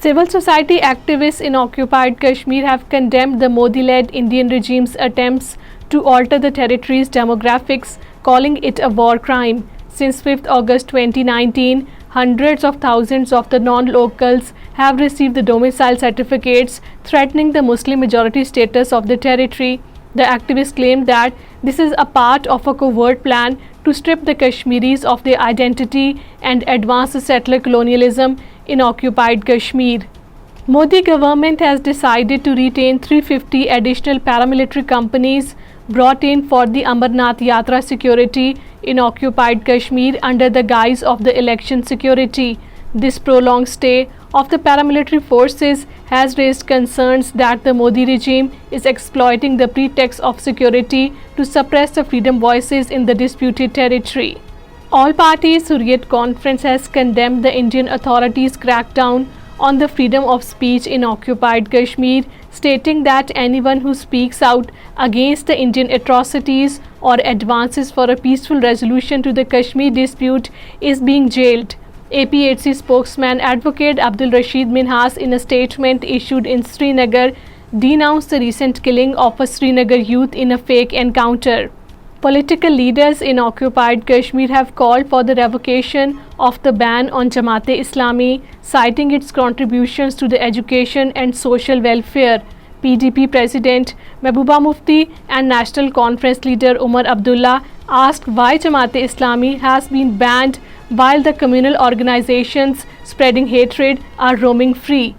Civil society activists in occupied Kashmir have condemned the Modi led Indian regime's attempts to alter the territory's demographics, calling it a war crime. Since 5th August 2019, hundreds of thousands of the non locals have received the domicile certificates, threatening the Muslim majority status of the territory. The activists claim that this is a part of a covert plan to strip the Kashmiris of their identity and advance settler colonialism in occupied Kashmir. Modi government has decided to retain 350 additional paramilitary companies brought in for the Amarnath Yatra security in occupied Kashmir under the guise of the election security. This prolonged stay of the paramilitary forces has raised concerns that the Modi regime is exploiting the pretext of security to suppress the freedom voices in the disputed territory. All parties Hurriyat Conference has condemned the Indian authorities' crackdown on the freedom of speech in occupied Kashmir, stating that anyone who speaks out against the Indian atrocities or advances for a peaceful resolution to the Kashmir dispute is being jailed. APHC spokesman Advocate Abdul Rashid Minhas, in a statement issued in Srinagar, denounced the recent killing of a Srinagar youth in a fake encounter. Political leaders in occupied Kashmir have called for the revocation of the ban on Jamaat-e-Islami, citing its contributions to the education and social welfare. PDP President Mehbooba Mufti and National Conference leader Umar Abdullah asked why Jamaat-e-Islami has been banned while the communal organizations spreading hatred are roaming free.